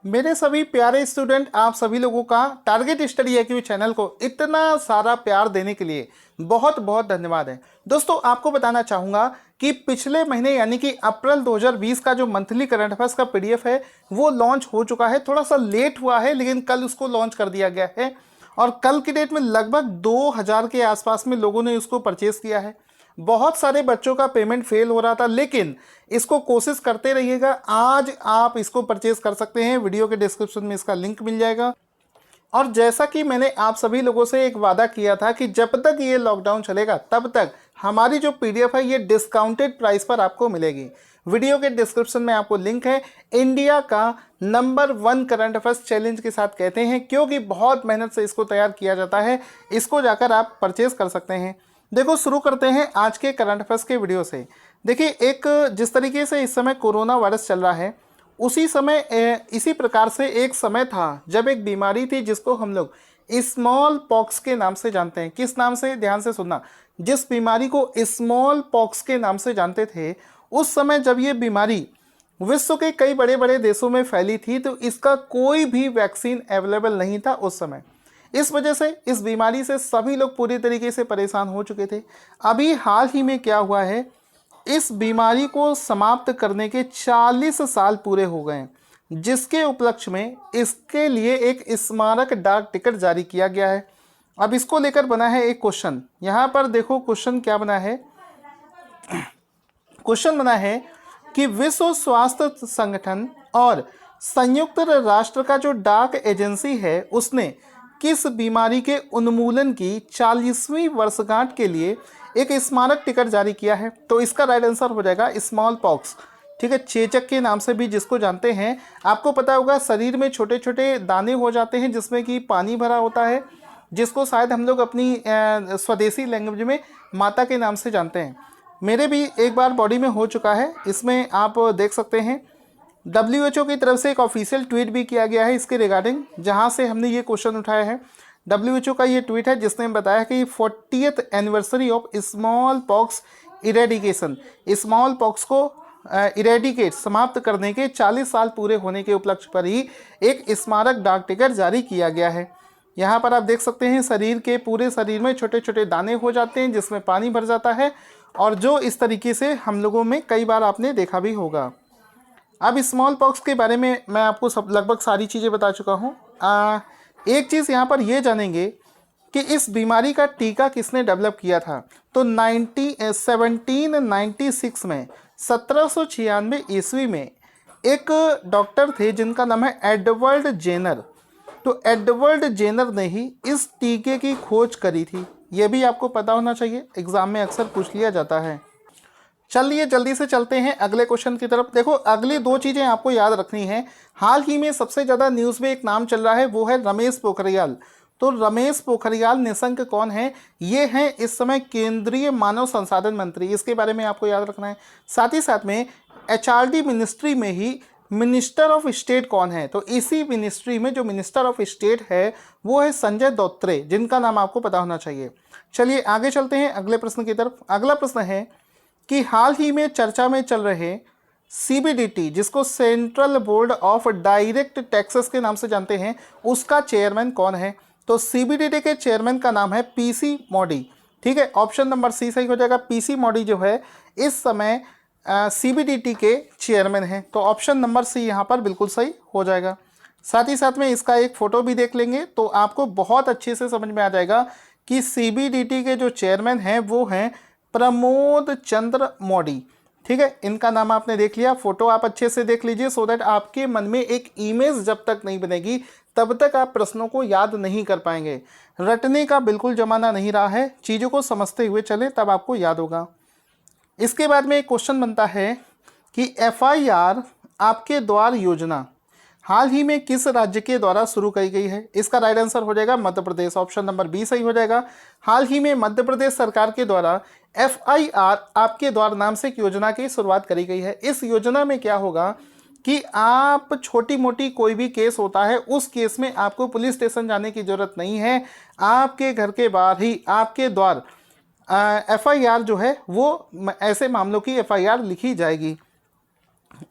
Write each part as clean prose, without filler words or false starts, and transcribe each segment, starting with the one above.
मेरे सभी प्यारे स्टूडेंट, आप सभी लोगों का टारगेट स्टडी एक्यू चैनल को इतना सारा प्यार देने के लिए बहुत बहुत धन्यवाद है। दोस्तों, आपको बताना चाहूँगा कि पिछले महीने यानी कि अप्रैल 2020 का जो मंथली करंट अफेयर्स का पीडीएफ है वो लॉन्च हो चुका है। थोड़ा सा लेट हुआ है लेकिन कल उसको लॉन्च कर दिया गया है और कल की डेट में लगभग 2000 के आसपास में लोगों ने उसको परचेस किया है। बहुत सारे बच्चों का पेमेंट फेल हो रहा था, लेकिन इसको कोशिश करते रहिएगा। आज आप इसको परचेज कर सकते हैं, वीडियो के डिस्क्रिप्शन में इसका लिंक मिल जाएगा। और जैसा कि मैंने आप सभी लोगों से एक वादा किया था कि जब तक ये लॉकडाउन चलेगा तब तक हमारी जो पीडीएफ है ये डिस्काउंटेड प्राइस पर आपको मिलेगी। वीडियो के डिस्क्रिप्शन में आपको लिंक है। इंडिया का नंबर 1 करंट अफेयर्स चैलेंज के साथ कहते हैं, क्योंकि बहुत मेहनत से इसको तैयार किया जाता है। इसको जाकर आप परचेज कर सकते हैं। देखो, शुरू करते हैं आज के करंट अफेयर्स के वीडियो से। देखिए, एक जिस तरीके से इस समय कोरोना वायरस चल रहा है, उसी समय इसी प्रकार से एक समय था जब एक बीमारी थी जिसको हम लोग स्मॉल पॉक्स के नाम से जानते हैं। किस नाम से? ध्यान से सुनना। जिस बीमारी को स्मॉल पॉक्स के नाम से जानते थे, उस समय जब ये बीमारी विश्व के कई बड़े बड़े देशों में फैली थी तो इसका कोई भी वैक्सीन अवेलेबल नहीं था उस समय। इस वजह से इस बीमारी से सभी लोग पूरी तरीके से परेशान हो चुके थे। अभी हाल ही में क्या हुआ है, इस बीमारी को समाप्त करने के 40 साल पूरे हो गए, जिसके उपलक्ष्य में इसके लिए एक स्मारक डाक टिकट जारी किया गया है। अब इसको लेकर बना है एक क्वेश्चन। यहाँ पर देखो क्वेश्चन क्या बना है। क्वेश्चन बना है कि विश्व स्वास्थ्य संगठन और संयुक्त राष्ट्र का जो डाक एजेंसी है उसने किस बीमारी के उन्मूलन की 40वीं वर्षगांठ के लिए एक स्मारक टिकट जारी किया है? तो इसका राइट आंसर हो जाएगा स्मॉल पॉक्स। ठीक है, चेचक के नाम से भी जिसको जानते हैं। आपको पता होगा शरीर में छोटे छोटे दाने हो जाते हैं जिसमें कि पानी भरा होता है, जिसको शायद हम लोग अपनी स्वदेशी लैंग्वेज में माता के नाम से जानते हैं। मेरे भी एक बार बॉडी में हो चुका है। इसमें आप देख सकते हैं WHO की तरफ से एक ऑफिशियल ट्वीट भी किया गया है इसके रिगार्डिंग, जहां से हमने ये क्वेश्चन उठाया है। WHO का ये ट्वीट है जिसने बताया कि 40th anniversary of small pox eradication, small pox को इरेडिकेट समाप्त करने के 40 साल पूरे होने के उपलक्ष्य पर ही एक स्मारक डाक टिकट जारी किया गया है। यहाँ पर आप देख सकते हैं शरीर के पूरे शरीर में छोटे छोटे दाने हो जाते हैं जिसमें पानी भर जाता है, और जो इस तरीके से हम लोगों में कई बार आपने देखा भी होगा। अब स्मॉल पॉक्स के बारे में मैं आपको सब लगभग सारी चीज़ें बता चुका हूँ। एक चीज़ यहाँ पर ये जानेंगे कि इस बीमारी का टीका किसने डेवलप किया था। तो 1796 में 1796 ईस्वी में एक डॉक्टर थे जिनका नाम है एडवर्ड जेनर। तो एडवर्ड जेनर ने ही इस टीके की खोज करी थी। ये भी आपको पता होना चाहिए, एग्जाम में अक्सर पूछ लिया जाता है। चलिए जल्दी से चलते हैं अगले क्वेश्चन की तरफ। देखो, अगली दो चीज़ें आपको याद रखनी है। हाल ही में सबसे ज़्यादा न्यूज़ में एक नाम चल रहा है, वो है रमेश पोखरियाल। तो रमेश पोखरियाल निशंक कौन है? ये हैं इस समय केंद्रीय मानव संसाधन मंत्री। इसके बारे में आपको याद रखना है। साथ ही साथ में HRD मिनिस्ट्री में ही मिनिस्टर ऑफ स्टेट कौन है? तो इसी मिनिस्ट्री में जो मिनिस्टर ऑफ स्टेट है वो है संजय धोत्रे, जिनका नाम आपको पता होना चाहिए। चलिए आगे चलते हैं अगले प्रश्न की तरफ। अगला प्रश्न है कि हाल ही में चर्चा में चल रहे CBDT, जिसको central board of direct taxes के नाम से जानते हैं, उसका चेयरमैन कौन है? तो CBDT के चेयरमैन का नाम है PC मोदी। ठीक है, ऑप्शन नंबर सी सही हो जाएगा। PC मोदी जो है इस समय CBDT के चेयरमैन हैं। तो ऑप्शन नंबर सी यहाँ पर बिल्कुल सही हो जाएगा। साथ ही साथ में इसका एक फ़ोटो भी देख लेंगे तो आपको बहुत अच्छे से समझ में आ जाएगा कि CBDT के जो चेयरमैन हैं वो हैं प्रमोद चंद्र मोदी। ठीक है, इनका नाम आपने देख लिया। फोटो आप अच्छे से देख लीजिए सो दैट आपके मन में एक इमेज जब तक नहीं बनेगी तब तक आप प्रश्नों को याद नहीं कर पाएंगे। रटने का बिल्कुल जमाना नहीं रहा है, चीज़ों को समझते हुए चले तब आपको याद होगा। इसके बाद में एक क्वेश्चन बनता है कि FIR आपके द्वार योजना हाल ही में किस राज्य के द्वारा शुरू की गई है? इसका राइट आंसर हो जाएगा Madhya Pradesh. Option number B सही हो जाएगा। हाल ही में मध्य प्रदेश सरकार के द्वारा FIR आपके द्वार नाम से एक योजना की शुरुआत करी गई है। इस योजना में क्या होगा कि आप छोटी मोटी कोई भी केस होता है, उस केस में आपको पुलिस स्टेशन जाने की जरूरत नहीं है। आपके घर के बाहर ही आपके द्वार FIR जो है वो ऐसे मामलों की FIR लिखी जाएगी।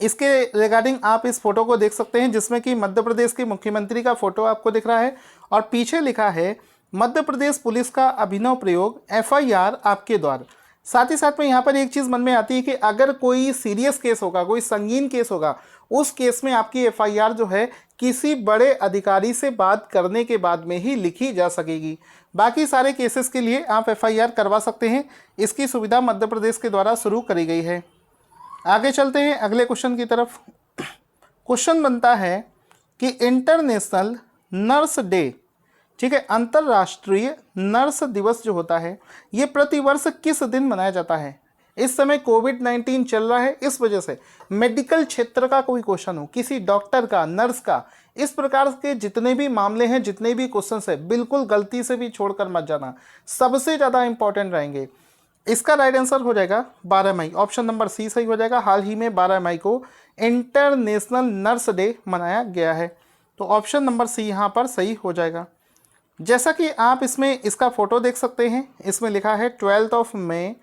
इसके रिगार्डिंग आप इस फोटो को देख सकते हैं, जिसमें कि मध्य प्रदेश के मुख्यमंत्री का फोटो आपको दिख रहा है और पीछे लिखा है मध्य प्रदेश पुलिस का अभिनव प्रयोग, एफआईआर आपके द्वार। साथ ही साथ में यहाँ पर एक चीज़ मन में आती है कि अगर कोई सीरियस केस होगा, कोई संगीन केस होगा, उस केस में आपकी एफआईआर जो है किसी बड़े अधिकारी से बात करने के बाद में ही लिखी जा सकेगी। बाकी सारे केसेस के लिए आप एफआईआर करवा सकते हैं। इसकी सुविधा मध्य प्रदेश के द्वारा शुरू करी गई है। आगे चलते हैं अगले क्वेश्चन की तरफ। क्वेश्चन बनता है कि इंटरनेशनल नर्स डे, ठीक है, अंतर्राष्ट्रीय नर्स दिवस जो होता है ये प्रतिवर्ष किस दिन मनाया जाता है। इस समय कोविड-19 चल रहा है, इस वजह से मेडिकल क्षेत्र का कोई क्वेश्चन हो, किसी डॉक्टर का, नर्स का, इस प्रकार के जितने भी मामले हैं, जितने भी क्वेश्चंस है, बिल्कुल गलती से भी छोड़कर मत जाना, सबसे ज़्यादा इंपॉर्टेंट रहेंगे। इसका राइट आंसर हो जाएगा 12 मई, ऑप्शन नंबर सी सही हो जाएगा। हाल ही में 12 मई को इंटरनेशनल नर्स डे मनाया गया है, तो ऑप्शन नंबर सी यहाँ पर सही हो जाएगा। जैसा कि आप इसमें इसका फोटो देख सकते हैं, इसमें लिखा है 12 मई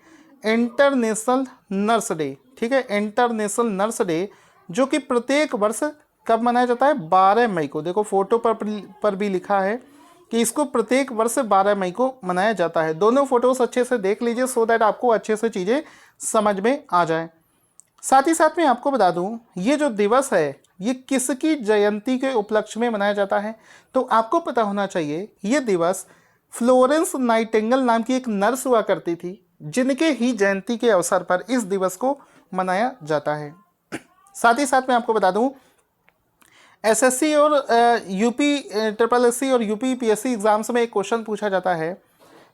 इंटरनेशनल नर्स डे, ठीक है, इंटरनेशनल नर्स डे जो कि प्रत्येक वर्ष कब मनाया जाता है, 12 मई को। देखो फोटो पर भी लिखा है कि इसको प्रत्येक वर्ष 12 मई को मनाया जाता है। दोनों फोटोस अच्छे से देख लीजिए सो दैट आपको अच्छे से चीज़ें समझ में आ जाए। साथ ही साथ में आपको बता दूं, ये जो दिवस है ये किसकी जयंती के उपलक्ष्य में मनाया जाता है, तो आपको पता होना चाहिए ये दिवस फ्लोरेंस नाइटिंगेल नाम की एक नर्स हुआ करती थी, जिनके ही जयंती के अवसर पर इस दिवस को मनाया जाता है। साथ ही साथ में आपको बता दूं, एसएससी और यूपी ट्रिपल एससी और यूपी पीएससी एग्जाम्स में एक क्वेश्चन पूछा जाता है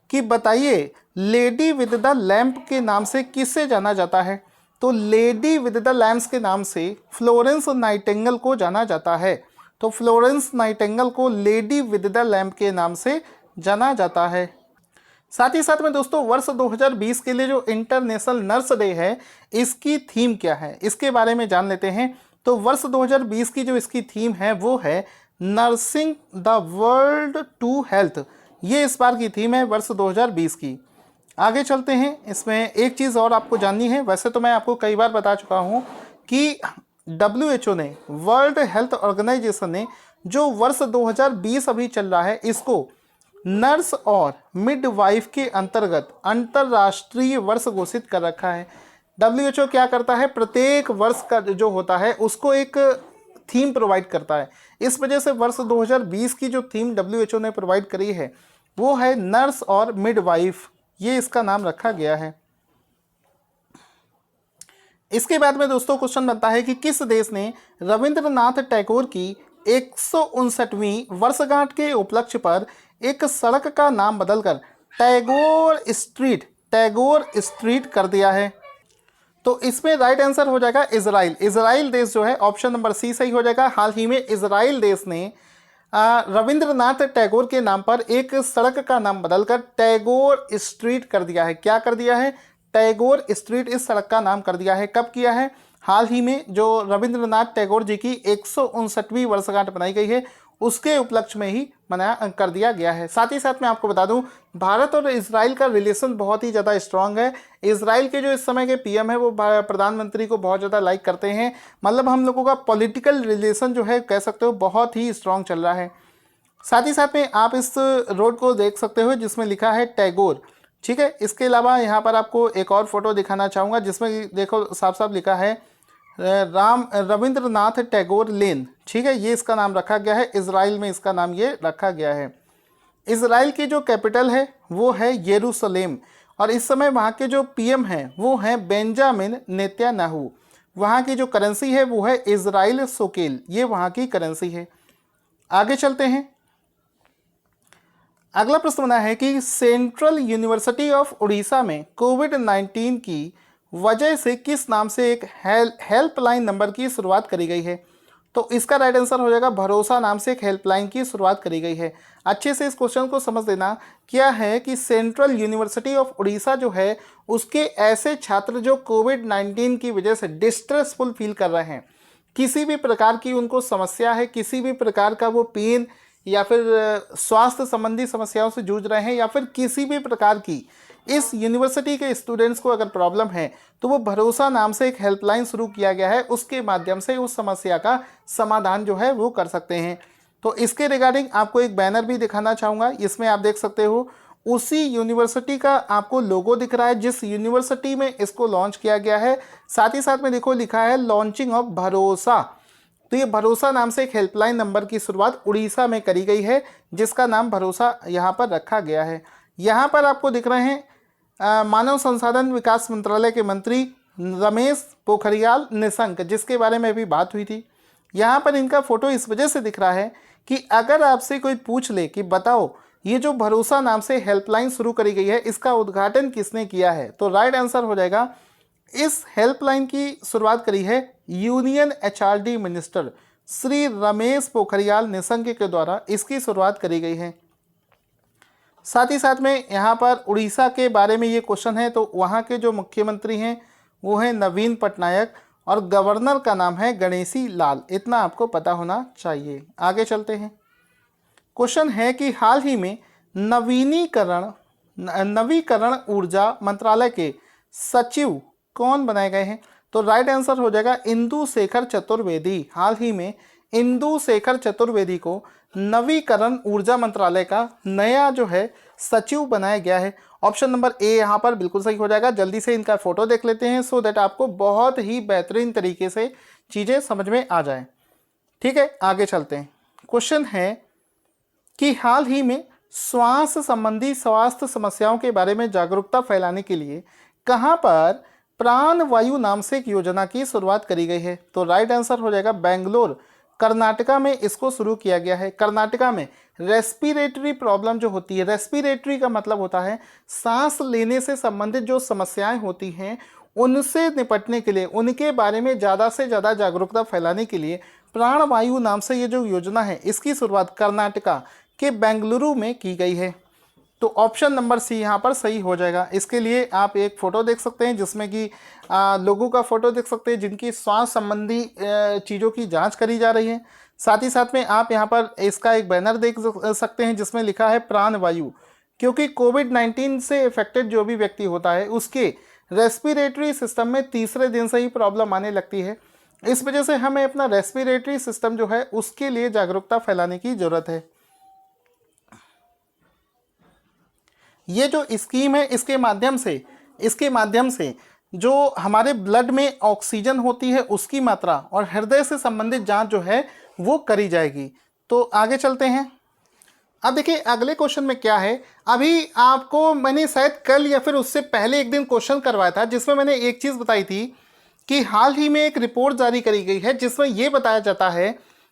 कि बताइए लेडी विद द लैंप के नाम से किससे जाना जाता है। तो लेडी विद द लैम्प्स के नाम से फ्लोरेंस नाइटिंगेल को जाना जाता है। तो फ्लोरेंस नाइटिंगेल को लेडी विद द लैंप के नाम से जाना जाता है। साथ ही साथ में दोस्तों, वर्ष 2020 के लिए जो इंटरनेशनल नर्स डे है, इसकी थीम क्या है, इसके बारे में जान लेते हैं। तो वर्ष 2020 की जो इसकी थीम है वो है nursing the world to health. ये इस बार की थीम है वर्ष 2020 की। आगे चलते हैं, इसमें एक चीज़ और आपको जाननी है। वैसे तो मैं आपको कई बार बता चुका हूँ कि WHO ने, वर्ल्ड हेल्थ ऑर्गेनाइजेशन ने, जो वर्ष 2020 अभी चल रहा है, इसको नर्स और मिडवाइफ के अंतर्गत अंतर्राष्ट्रीय वर्ष घोषित कर रखा है। WHO क्या करता है, प्रत्येक वर्ष का जो होता है उसको एक थीम प्रोवाइड करता है। इस वजह से वर्ष 2020 की जो थीम WHO ने प्रोवाइड करी है वो है नर्स और मिडवाइफ, ये इसका नाम रखा गया है। इसके बाद में दोस्तों क्वेश्चन बनता है कि किस देश ने रविंद्रनाथ टैगोर की 159वीं वर्षगांठ के उपलक्ष्य पर एक सड़क का नाम बदलकर टैगोर स्ट्रीट कर दिया है। तो इसमें राइट आंसर हो जाएगा इजराइल। इजराइल देश जो है, ऑप्शन नंबर सी सही हो जाएगा। हाल ही में इजराइल देश ने रविंद्रनाथ टैगोर के नाम पर एक सड़क का नाम बदलकर टैगोर स्ट्रीट कर दिया है। क्या कर दिया है, टैगोर स्ट्रीट इस सड़क का नाम कर दिया है। कब किया है, हाल ही में जो रविंद्रनाथ टैगोर जी की 159वीं वर्षगांठ बनाई गई है उसके उपलक्ष्य में ही मनाया कर दिया गया है। साथ ही साथ मैं आपको बता दूं, भारत और इजराइल का रिलेशन बहुत ही ज़्यादा स्ट्रांग है। इजराइल के जो इस समय के पीएम है वो प्रधानमंत्री को बहुत ज़्यादा लाइक करते हैं। मतलब हम लोगों का पॉलिटिकल रिलेशन जो है, कह सकते हो, बहुत ही स्ट्रांग चल रहा है। साथ ही साथ में आप इस रोड को देख सकते हो जिसमें लिखा है टैगोर, ठीक है। इसके अलावा यहाँ पर आपको एक और फोटो दिखाना चाहूँगा जिसमें देखो साफ साफ लिखा है रविंद्रनाथ टैगोर लेन, ठीक है, ये इसका नाम रखा गया है। इजराइल में इसका नाम ये रखा गया है। इजराइल की जो कैपिटल है वो है यरूशलेम और इस समय वहाँ के जो पीएम हैं वो हैं बेंजामिन नेतन्याहू। वहाँ की जो करेंसी है वो है इजराइल शोकेल, ये वहाँ की करेंसी है। आगे चलते हैं, अगला प्रश्न बना है कि सेंट्रल यूनिवर्सिटी ऑफ उड़ीसा में कोविड-19 की वजह से किस नाम से एक हेल्पलाइन नंबर की शुरुआत करी गई है। तो इसका राइट आंसर हो जाएगा भरोसा नाम से एक हेल्पलाइन की शुरुआत करी गई है। अच्छे से इस क्वेश्चन को समझ लेना। क्या है कि सेंट्रल यूनिवर्सिटी ऑफ उड़ीसा जो है उसके ऐसे छात्र जो कोविड-19 की वजह से डिस्ट्रेसफुल फील कर रहे हैं, किसी भी प्रकार की उनको समस्या है, किसी भी प्रकार का वो पेन या फिर स्वास्थ्य संबंधी समस्याओं से जूझ रहे हैं या फिर किसी भी प्रकार की इस यूनिवर्सिटी के स्टूडेंट्स को अगर प्रॉब्लम है तो वो भरोसा नाम से एक हेल्पलाइन शुरू किया गया है, उसके माध्यम से उस समस्या का समाधान जो है वो कर सकते हैं। तो इसके रिगार्डिंग आपको एक बैनर भी दिखाना चाहूँगा, इसमें आप देख सकते हो उसी यूनिवर्सिटी का आपको लोगो दिख रहा है जिस यूनिवर्सिटी में इसको लॉन्च किया गया है। साथ ही साथ में देखो लिखा है लॉन्चिंग ऑफ भरोसा। तो ये भरोसा नाम से एक हेल्पलाइन नंबर की शुरुआत उड़ीसा में करी गई है जिसका नाम भरोसा यहाँ पर रखा गया है। यहाँ पर आपको दिख रहे हैं मानव संसाधन विकास मंत्रालय के मंत्री रमेश पोखरियाल निशंक, जिसके बारे में अभी बात हुई थी। यहाँ पर इनका फोटो इस वजह से दिख रहा है कि अगर आपसे कोई पूछ ले कि बताओ ये जो भरोसा नाम से हेल्पलाइन शुरू करी गई है इसका उद्घाटन किसने किया है, तो राइट आंसर हो जाएगा इस हेल्पलाइन की शुरुआत करी है union HRD minister Shri Ramesh Pokhriyal Nishank के द्वारा इसकी शुरुआत करी गई है। साथ ही साथ में यहाँ पर उड़ीसा के बारे में ये क्वेश्चन है, तो वहाँ के जो मुख्यमंत्री हैं वो हैं नवीन पटनायक और गवर्नर का नाम है गणेशी लाल। इतना आपको पता होना चाहिए। आगे चलते हैं। क्वेश्चन है कि हाल ही में नवीकरण ऊर्जा मंत्रालय के सचिव कौन बनाए गए हैं, तो राइट आंसर हो जाएगा इंदु शेखर चतुर्वेदी। हाल ही में इंदु शेखर चतुर्वेदी को नवीकरण ऊर्जा मंत्रालय का नया जो है सचिव बनाया गया है। ऑप्शन नंबर ए यहाँ पर बिल्कुल सही हो जाएगा। जल्दी से इनका फोटो देख लेते हैं सो दैट आपको बहुत ही बेहतरीन तरीके से चीज़ें समझ में आ जाएं। ठीक है, आगे चलते हैं। क्वेश्चन है कि हाल ही में श्वास संबंधी स्वास्थ्य समस्याओं के बारे में जागरूकता फैलाने के लिए कहां पर प्राण वायु नाम से एक योजना की शुरुआत करी गई है, तो राइट आंसर हो जाएगा बेंगलोर कर्नाटका में इसको शुरू किया गया है। कर्नाटका में रेस्पिरेटरी प्रॉब्लम जो होती है, रेस्पिरेटरी का मतलब होता है सांस लेने से संबंधित जो समस्याएं होती हैं उनसे निपटने के लिए, उनके बारे में ज़्यादा से ज़्यादा जागरूकता फैलाने के लिए प्राण वायु नाम से ये जो योजना है इसकी शुरुआत कर्नाटका के बेंगलुरु में की गई है। तो ऑप्शन नंबर सी यहाँ पर सही हो जाएगा। इसके लिए आप एक फ़ोटो देख सकते हैं जिसमें कि लोगों का फ़ोटो देख सकते हैं जिनकी श्वास संबंधी चीज़ों की जांच करी जा रही है। साथ ही साथ में आप यहाँ पर इसका एक बैनर देख सकते हैं जिसमें लिखा है प्राण वायु, क्योंकि कोविड-19 से इफेक्टेड जो भी व्यक्ति होता है उसके रेस्पिरेटरी सिस्टम में तीसरे दिन से ही प्रॉब्लम आने लगती है। इस वजह से हमें अपना रेस्पिरेटरी सिस्टम जो है उसके लिए जागरूकता फैलाने की ज़रूरत है। ये जो स्कीम है इसके माध्यम से जो हमारे ब्लड में ऑक्सीजन होती है उसकी मात्रा और हृदय से संबंधित जांच जो है वो करी जाएगी। तो आगे चलते हैं। अब देखिए अगले क्वेश्चन में क्या है। अभी आपको मैंने शायद कल या फिर उससे पहले एक दिन क्वेश्चन करवाया था जिसमें मैंने एक चीज़ बताई थी कि हाल ही में एक रिपोर्ट जारी करी गई है जिसमें ये बताया जाता है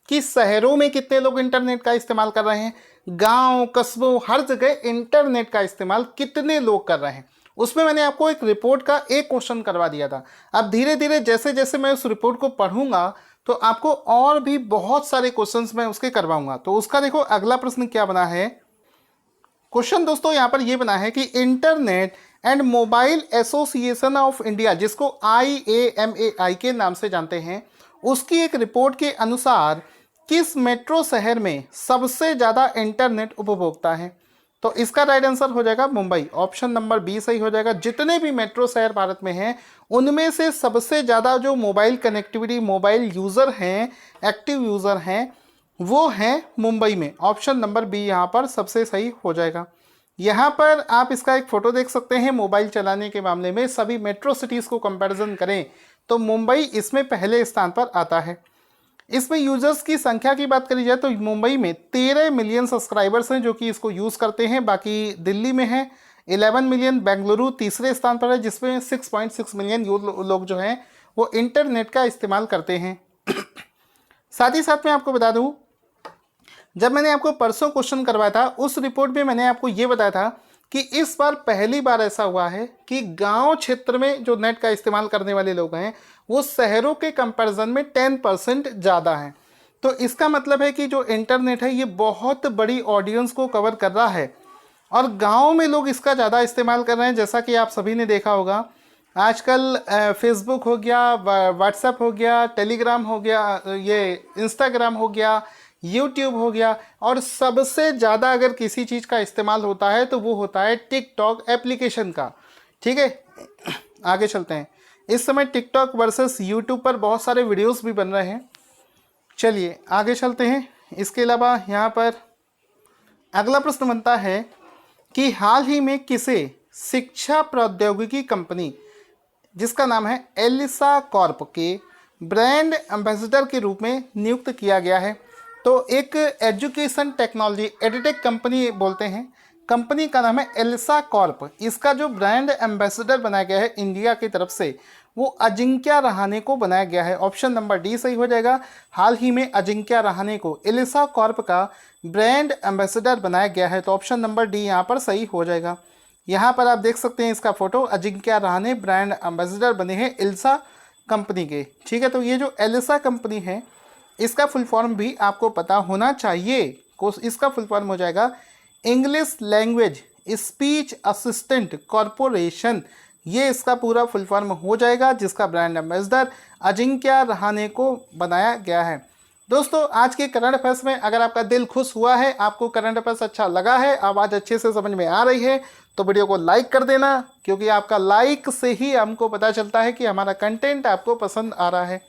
कि शहरों में कितने लोग इंटरनेट का इस्तेमाल कर रहे हैं, गांव कस्बों हर जगह इंटरनेट का इस्तेमाल कितने लोग कर रहे हैं। उसमें मैंने आपको एक रिपोर्ट का एक क्वेश्चन करवा दिया था। अब धीरे धीरे जैसे जैसे मैं उस रिपोर्ट को पढ़ूंगा तो आपको और भी बहुत सारे क्वेश्चंस मैं उसके करवाऊंगा। तो उसका देखो अगला प्रश्न क्या बना है। क्वेश्चन दोस्तों यहाँ पर यह बना है कि internet and mobile association of India, जिसको IAMAI के नाम से जानते हैं, उसकी एक रिपोर्ट के अनुसार किस मेट्रो शहर में सबसे ज़्यादा इंटरनेट उपभोक्ता है, तो इसका राइट आंसर हो जाएगा मुंबई। ऑप्शन नंबर बी सही हो जाएगा। जितने भी मेट्रो शहर भारत में हैं उनमें से सबसे ज़्यादा जो मोबाइल कनेक्टिविटी मोबाइल यूज़र हैं, एक्टिव यूज़र हैं, वो हैं मुंबई में। ऑप्शन नंबर बी यहाँ पर सबसे सही हो जाएगा। यहाँ पर आप इसका एक फ़ोटो देख सकते हैं। मोबाइल चलाने के मामले में सभी मेट्रो सिटीज़ को कंपैरिजन करें तो मुंबई इसमें पहले स्थान पर आता है। इसमें यूजर्स की संख्या की बात करी जाए तो मुंबई में 13 मिलियन सब्सक्राइबर्स हैं जो कि इसको यूज़ करते हैं। बाकी दिल्ली में है 11 मिलियन, बेंगलुरु तीसरे स्थान पर है जिसमें 6.6 मिलियन लोग जो हैं वो इंटरनेट का इस्तेमाल करते हैं। साथ ही साथ मैं आपको बता दूं, जब मैंने आपको परसों क्वेश्चन करवाया था उस रिपोर्ट में मैंने आपको ये बताया था कि इस बार पहली बार ऐसा हुआ है कि गांव क्षेत्र में जो नेट का इस्तेमाल करने वाले लोग हैं वो शहरों के कंपैरिजन में 10% ज़्यादा हैं। तो इसका मतलब है कि जो इंटरनेट है ये बहुत बड़ी ऑडियंस को कवर कर रहा है और गांव में लोग इसका ज़्यादा इस्तेमाल कर रहे हैं। जैसा कि आप सभी ने देखा होगा आजकल फेसबुक हो गया, व्हाट्सएप हो गया, टेलीग्राम हो गया, ये इंस्टाग्राम हो गया, यूट्यूब हो गया, और सबसे ज़्यादा अगर किसी चीज़ का इस्तेमाल होता है तो वो होता है टिकटॉक एप्लीकेशन का। ठीक है, आगे चलते हैं। इस समय टिकटॉक वर्सेस यूट्यूब पर बहुत सारे वीडियोस भी बन रहे हैं। चलिए आगे चलते हैं। इसके अलावा यहाँ पर अगला प्रश्न बनता है कि हाल ही में किसे शिक्षा प्रौद्योगिकी कंपनी जिसका नाम है एलिसा कॉर्प के ब्रांड एम्बेसडर के रूप में नियुक्त किया गया है? तो एक एजुकेशन टेक्नोलॉजी एडिटेक कंपनी बोलते हैं, कंपनी का नाम है एलिसा कॉर्प। इसका जो ब्रांड एम्बेसडर बनाया गया है इंडिया की तरफ से वो अजिंक्य रहाणे को बनाया गया है। ऑप्शन नंबर डी सही हो जाएगा। हाल ही में अजिंक्य रहाणे को एलिसा कॉर्प का ब्रांड एम्बेसडर बनाया गया है, तो ऑप्शन नंबर डी यहाँ पर सही हो जाएगा। यहाँ पर आप देख सकते हैं इसका photo, Ajinkya Rahane brand ambassador बने हैं एलिसा कंपनी के। ठीक है, तो ये जो एलिसा कंपनी है इसका फुल फॉर्म भी आपको पता होना चाहिए। इसका फुल फॉर्म हो जाएगा English language speech assistant corporation, ये इसका पूरा फुल फॉर्म हो जाएगा, जिसका ब्रांड एम्बेसडर अजिंक्य रहाणे को बनाया गया है। दोस्तों आज के करंट अफेयर्स में अगर आपका दिल खुश हुआ है, आपको करंट अफेयर्स अच्छा लगा है, आवाज़ अच्छे से समझ में आ रही है, तो वीडियो को लाइक कर देना, क्योंकि आपका लाइक से ही हमको पता चलता है कि हमारा कंटेंट आपको पसंद आ रहा है।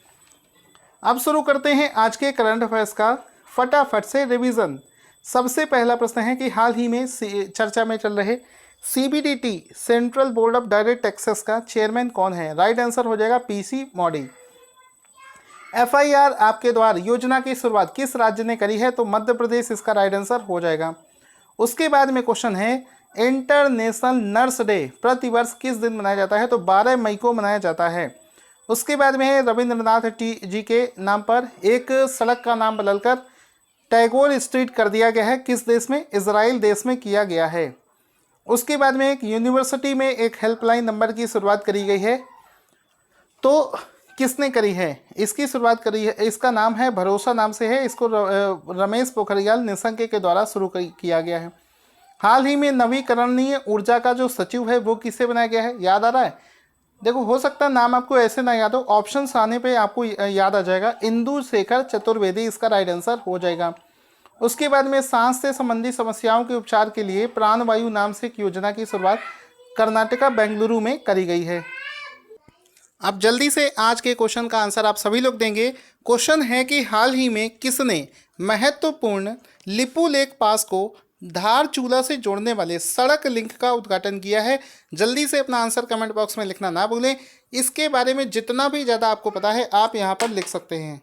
अब शुरू करते हैं आज के करंट अफेयर्स का फटाफट से रिवीजन। सबसे पहला प्रश्न है कि हाल ही में चर्चा में चल रहे CBDT central board of direct taxes का चेयरमैन कौन है? राइट आंसर हो जाएगा PC मोदी। FIR आपके द्वार योजना की शुरुआत किस राज्य ने करी है? तो मध्य प्रदेश इसका राइट आंसर हो जाएगा। उसके बाद में क्वेश्चन है इंटरनेशनल नर्स डे प्रतिवर्ष किस दिन मनाया जाता है? तो 12 मई को मनाया जाता है। उसके बाद में है रविंद्रनाथ जी के नाम पर एक सड़क का नाम बदलकर टैगोर स्ट्रीट कर दिया गया है, किस देश में? इजराइल देश में किया गया है। उसके बाद में एक यूनिवर्सिटी में एक हेल्पलाइन नंबर की शुरुआत करी गई है, तो किसने करी है? इसकी शुरुआत करी है, इसका नाम है भरोसा नाम से है, इसको रमेश पोखरियाल निशंक के द्वारा शुरू किया गया है। हाल ही में नवीकरणीय ऊर्जा का जो सचिव है वो किसे बनाया गया है? याद आ रहा है? देखो हो सकता है नाम आपको ऐसे ना याद हो, ऑप्शंस आने पे आपको याद आ जाएगा। इंदु शेखर चतुर्वेदी इसका राइट आंसर हो जाएगा। उसके बाद में सांस से संबंधी समस्याओं के उपचार के लिए प्राणवायु नाम से एक योजना की शुरुआत कर्नाटका बेंगलुरु में करी गई है। अब जल्दी से आज के क्वेश्चन का आंसर आप सभी लोग देंगे। क्वेश्चन है कि हाल ही में किसने महत्वपूर्ण लिपू लेक पास को धारचूला से जोड़ने वाले सड़क लिंक का उद्घाटन किया है? जल्दी से अपना आंसर कमेंट बॉक्स में लिखना ना भूलें। इसके बारे में जितना भी ज़्यादा आपको पता है आप यहाँ पर लिख सकते हैं।